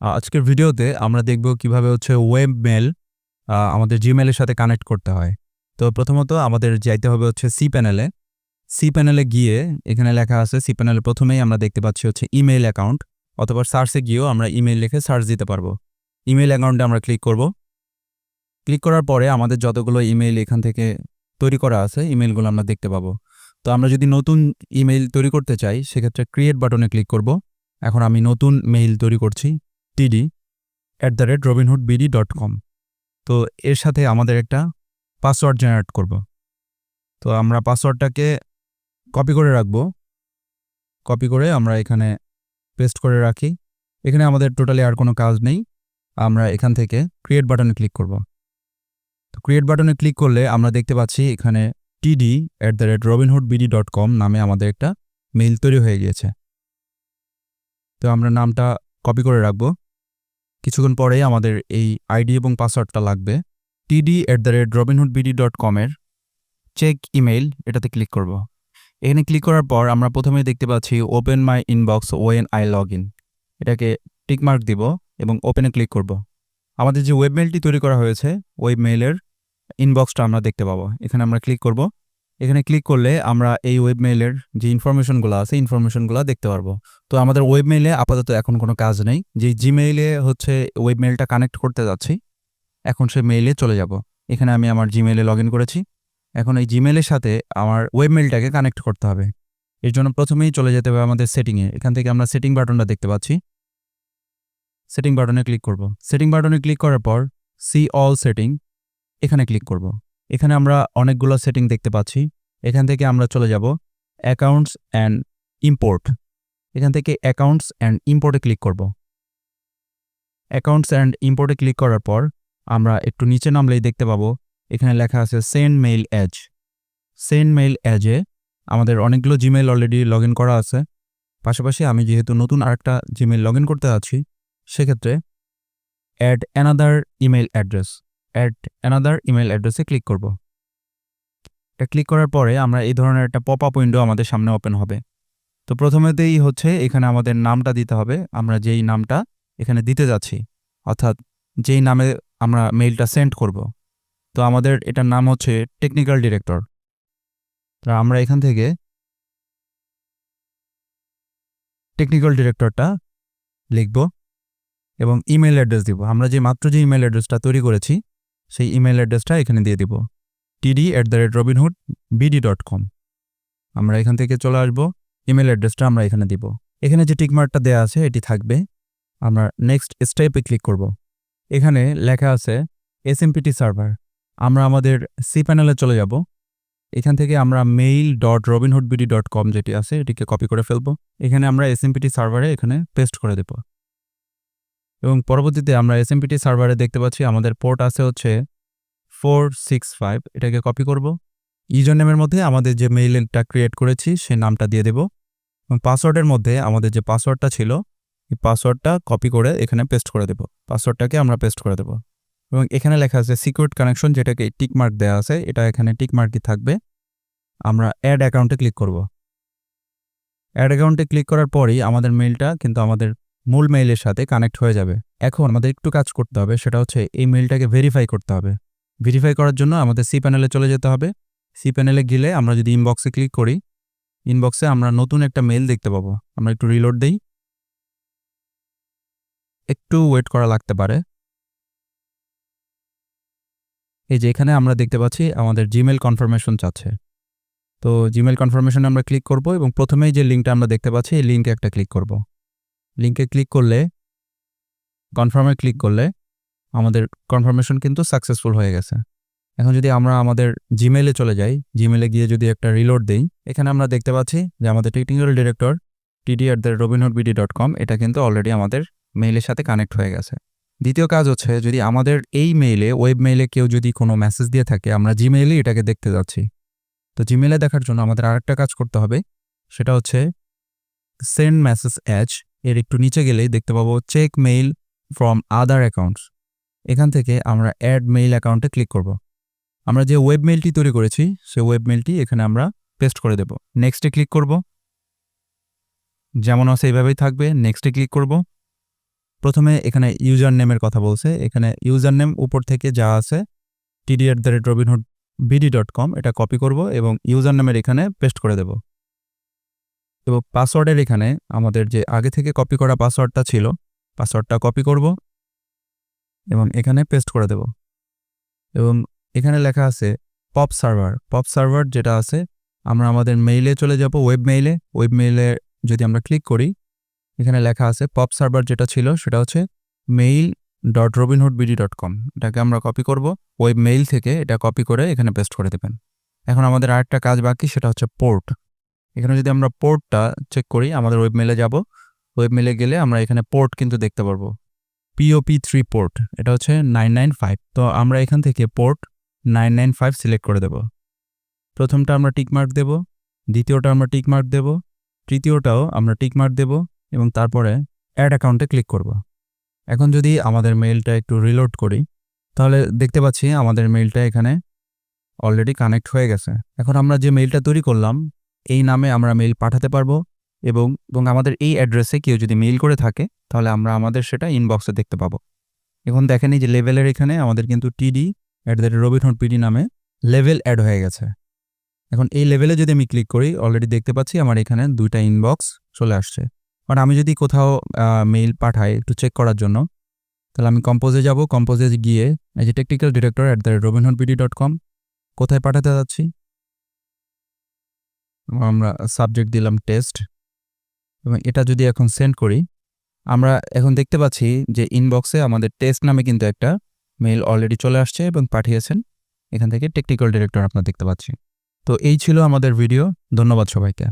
আজকের ভিডিওতে আমরা দেখব কিভাবে ওয়েব মেল আমাদের জিমেইল এর সাথে কানেক্ট করতে হয়। তো প্রথমত আমাদের যাইতে হবে সি প্যানেলে। সি প্যানেলে গিয়ে এখানে লেখা আছে সি প্যানেলে প্রথমেই আমরা দেখতে পাচ্ছি ইমেইল অ্যাকাউন্ট অথবা সার্চে গিয়েও আমরা ইমেইল লিখে সার্চ দিতে পারবো। ইমেইল অ্যাকাউন্টে আমরা ক্লিক করব। ক্লিক করার পরে আমাদের যতগুলো ইমেইল এখান থেকে তৈরি করা আছে ইমেইলগুলো আমরা দেখতে পাবো। তো আমরা যদি নতুন ইমেইল তৈরি করতে চাই সেক্ষেত্রে ক্রিয়েট বাটনে ক্লিক করব। এখন আমি নতুন মেইল তৈরি করছি td@robinhoodbd.com। তো এর সাথে আমাদের একটা পাসওয়ার্ড জেনারেট করব। তো আমরা পাসওয়ার্ডটাকে কপি করে রাখবো। কপি করে আমরা এখানে পেস্ট করে রাখি। এখানে আমাদের টোটালি আর কোনো কাজ নেই। আমরা এখান থেকে ক্রিয়েট বাটনে ক্লিক করব। তো ক্রিয়েট বাটনে ক্লিক করলে আমরা দেখতে পাচ্ছি এখানে td@robinhoodbd.com নামে আমাদের একটা মেইল তৈরি হয়ে গিয়েছে। তো আমরা নামটা কপি করে রাখবো। কিছুক্ষণ পরেই আমাদের এই আইডি এবং পাসওয়ার্ডটা লাগবে। td@robinhoodbd.com এর চেক ইমেইল এটাতে ক্লিক করব। এখানে ক্লিক করার পর আমরা প্রথমেই দেখতে পাচ্ছি open my inbox when I log in. এটাকে টিকমার্ক দিব এবং ওপেনে ক্লিক করব। আমাদের যে ওয়েব মেইলটি তৈরি করা হয়েছে ওই মেইলের ইনবক্সটা আমরা দেখতে পাবো। এখানে আমরা ক্লিক করব। এখানে ক্লিক করলে আমরা এই ওয়েব মেইলের যে ইনফরমেশনগুলো আছে ইনফরমেশনগুলো দেখতে পারবো। তো আমাদের ওয়েব মেইলে আপাতত এখন কোনো কাজ নেই। যে জিমেইলে ওয়েব মেইলটা কানেক্ট করতে যাচ্ছি, এখন সে মেইলে চলে যাব। এখানে আমি আমার জিমেইলে লগ ইন করেছি। এখন এই জিমেইলের সাথে আমার ওয়েব মেইলটাকে কানেক্ট করতে হবে। এর জন্য প্রথমেই চলে যেতে হবে আমাদের সেটিংয়ে। এখান থেকে আমরা সেটিং বাটনটা দেখতে পাচ্ছি। সেটিং বাটনে ক্লিক করব। সেটিং বাটনে ক্লিক করার পর সি অল সেটিং এখানে ক্লিক করব। এখানে আমরা অনেকগুলো সেটিং দেখতে পাচ্ছি। এখান থেকে আমরা চলে যাব অ্যাকাউন্টস অ্যান্ড ইম্পোর্ট। এখান থেকে অ্যাকাউন্টস অ্যান্ড ইম্পোর্টে ক্লিক করব। অ্যাকাউন্টস অ্যান্ড ইম্পোর্টে ক্লিক করার পর আমরা একটু নিচে নামলেই দেখতে পাবো এখানে লেখা আছে send mail as. Send mail অ্যাজে আমাদের অনেকগুলো জিমেইল অলরেডি লগ ইন করা আছে। পাশাপাশি আমি যেহেতু নতুন আরেকটা জিমেইল লগ ইন করতে যাচ্ছি সেক্ষেত্রে অ্যাড অ্যানাদার ইমেইল অ্যাড্রেসে ক্লিক করব। এটা ক্লিক করার পরে আমরা এই ধরনের একটা পপ আপ উইন্ডো আমাদের সামনে ওপেন হবে। তো প্রথমেতেই এখানে আমাদের নামটা দিতে হবে। আমরা যেই নামটা এখানে দিতে যাচ্ছি অর্থাৎ যেই নামে আমরা মেইলটা সেন্ড করব। তো আমাদের এটার নাম টেকনিক্যাল ডিরেক্টর। তো আমরা এখান থেকে টেকনিক্যাল ডিরেক্টরটা লিখব এবং ইমেল অ্যাড্রেস দিব। আমরা যে ইমেল অ্যাড্রেসটা তৈরি করেছি সেই ইমেল অ্যাড্রেসটা এখানে দিয়ে দিব td@robinhoodbd.com। আমরা এখান থেকে চলে আসব। ইমেল অ্যাড্রেসটা আমরা এখানে দিব। এখানে যে টিকমার্কটা দেওয়া আছে এটি থাকবে। আমরা নেক্সট স্টেপে ক্লিক করব। এখানে লেখা আছে এসএমপিটি সার্ভার। আমরা আমাদের সি প্যানেলে চলে যাব। এখান থেকে আমরা mail.robinhoodbd.com যেটি আছে এটিকে কপি করে ফেলব। এখানে আমরা এসএমপিটি সার্ভারে এখানে পেস্ট করে দেব এবং পরবর্তীতে আমরা এসএমপিটি সার্ভারে দেখতে পাচ্ছি আমাদের পোর্ট আছে 465। এটাকে কপি করব। ইউজার নেমের মধ্যে আমাদের যে মেইলটা ক্রিয়েট করেছি সেই নামটা দিয়ে দেব এবং পাসওয়ার্ডের মধ্যে আমাদের যে পাসওয়ার্ডটা ছিল এই পাসওয়ার্ডটা কপি করে এখানে পেস্ট করে দেব। পাসওয়ার্ডটাকে আমরা পেস্ট করে দেব এবং এখানে লেখা আছে সিকিউরড কানেকশন, যেটাকে টিকমার্ক দেওয়া আছে এটা এখানে টিকমার্কই থাকবে। আমরা অ্যাড অ্যাকাউন্টে ক্লিক করব। অ্যাড অ্যাকাউন্টে ক্লিক করার পরেই আমাদের মেইলটা কিন্তু আমাদের মূল মেইলের সাথে কানেক্ট হয়ে যাবে। এখন আমাদের একটু কাজ করতে হবে, সেটা এই মেইলটাকে ভেরিফাই করতে হবে। ভেরিফাই করার জন্য আমাদের সি প্যানেলে চলে যেতে হবে। সি প্যানেলে গেলে আমরা যদি ইনবক্সে ক্লিক করি, ইনবক্সে আমরা নতুন একটা মেইল দেখতে পাবো। আমরা একটু রিলোড দেই, একটু ওয়েট করা লাগতে পারে। এই যে এখানে আমরা দেখতে পাচ্ছি আমাদের জিমেইল কনফার্মেশন চাচ্ছে। তো জিমেইল কনফার্মেশনে আমরা ক্লিক করব এবং প্রথমেই যে লিঙ্কটা আমরা দেখতে পাচ্ছি এই লিঙ্কে একটা ক্লিক করব। লিঙ্কে ক্লিক করলে কনফার্মে ক্লিক করলে আমাদের কনফার্মেশন কিন্তু সাকসেসফুল হয়ে গেছে। এখন যদি আমরা আমাদের জিমেইলে চলে যাই, জিমেইলে গিয়ে যদি একটা রিলোড দেই, এখানে আমরা দেখতে পাচ্ছি যে আমাদের টেকনিক্যাল ডিরেক্টর td@robinhoodbd.com এটা কিন্তু অলরেডি আমাদের মেইলের সাথে কানেক্ট হয়ে গেছে। দ্বিতীয় কাজ যদি আমাদের এই মেইলে ওয়েব মেইলে কেউ যদি কোনো মেসেজ দিয়ে থাকে, আমরা জিমেইলে এটাকে দেখতে যাচ্ছি। তো জিমেইলে দেখার জন্য আমাদের আরেকটা কাজ করতে হবে, সেটা সেন্ড মেসেজ অ্যাজ। এর একটু নিচে গেলেই দেখতে পাবো check mail from other accounts. এখান থেকে আমরা অ্যাড মেইল অ্যাকাউন্টে ক্লিক করব। আমরা যে ওয়েব মেইলটি তৈরি করেছি সেই ওয়েব মেইলটি এখানে আমরা পেস্ট করে দেব। নেক্সটে ক্লিক করব। যেমন আছে এইভাবেই থাকবে। নেক্সটে ক্লিক করব। প্রথমে এখানে ইউজার নেমের কথা বলছে। এখানে ইউজার নেম উপর থেকে যা আছে td@robinhoodbd.com এটা কপি করব এবং ইউজার নেমের এখানে পেস্ট করে দেব। এবং পাসওয়ার্ডের এখানে আমাদের যে আগে থেকে কপি করা পাসওয়ার্ডটা ছিল, পাসওয়ার্ডটা কপি করব এবং এখানে পেস্ট করে দেব। এবং এখানে লেখা আছে পপ সার্ভার যেটা আছে, আমরা আমাদের মেইলে চলে যাব, ওয়েব মেইলে যদি আমরা ক্লিক করি, এখানে লেখা আছে পপ সার্ভার যেটা ছিল সেটা হচ্ছে mail.robinhoodbd.com। এটাকে আমরা কপি করব, ওয়েব মেইল থেকে এটা কপি করে এখানে পেস্ট করে দেবেন। এখন আমাদের আরেকটা কাজ বাকি, সেটা হচ্ছে পোর্ট। এখানে যদি আমরা পোর্টটা চেক করি, আমাদের ওয়েব মেইলে যাব, ওয়েব মেইলে গেলে আমরা এখানে পোর্ট কিন্তু দেখতে পারবো, POP3 পোর্ট, এটা হচ্ছে 995। তো আমরা এখান থেকে পোর্ট 995 সিলেক্ট করে দেব। প্রথমটা আমরা টিকমার্ক দেব, দ্বিতীয়টা আমরা টিকমার্ক দেব, তৃতীয়টাও আমরা টিকমার্ক দেব এবং তারপরে অ্যাড অ্যাকাউন্টে ক্লিক করব। এখন যদি আমাদের মেইলটা একটু রিলোড করি, তাহলে দেখতে পাচ্ছি আমাদের মেইলটা এখানে অলরেডি কানেক্ট হয়ে গেছে। এখন আমরা যে মেইলটা তৈরি করলাম এই নামে আমরা মেইল পাঠাতে পারবো এবং আমাদের এই অ্যাড্রেসে কেউ যদি মেইল করে থাকে তাহলে আমরা আমাদের সেটা ইনবক্সে দেখতে পাবো। এখন দেখেন এই যে লেভেলের এখানে আমাদের কিন্তু td@robinhoodbd নামে লেভেল অ্যাড হয়ে গেছে। এখন এই লেভেলে যদি আমি ক্লিক করি, অলরেডি দেখতে পাচ্ছি আমার এখানে 2টা ইনবক্স চলে আসছে। আর আমি যদি কোথাও মেইল পাঠাই একটু চেক করার জন্য, তাহলে আমি কম্পোজে যাব, কম্পোজে গিয়ে এই যে technicaldirector@robinhoodbd.com কোথায় পাঠাতে যাচ্ছি, আমরা সাবজেক্ট দিলাম টেস্ট এবং এটা যদি এখন সেন্ড করি, আমরা এখন দেখতে পাচ্ছি যে ইনবক্সে আমাদের টেস্ট নামে কিন্তু একটা মেইল অলরেডি চলে আসছে এবং পাঠিয়েছেন এখান থেকে টেকনিক্যাল ডিরেক্টর আপনারা দেখতে পাচ্ছি। তো এই ছিল আমাদের ভিডিও। ধন্যবাদ সবাইকে।